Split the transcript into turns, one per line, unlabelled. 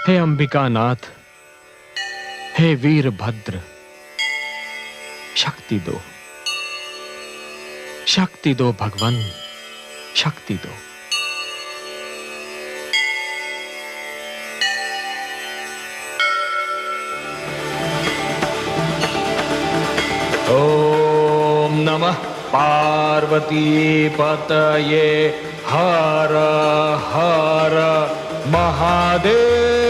हे अंबिकानाथ, हे वीरभद्र, शक्ति दो, शक्ति दो भगवान, शक्ति दो। ओम नमः पार्वती पतये हर हर महादेव।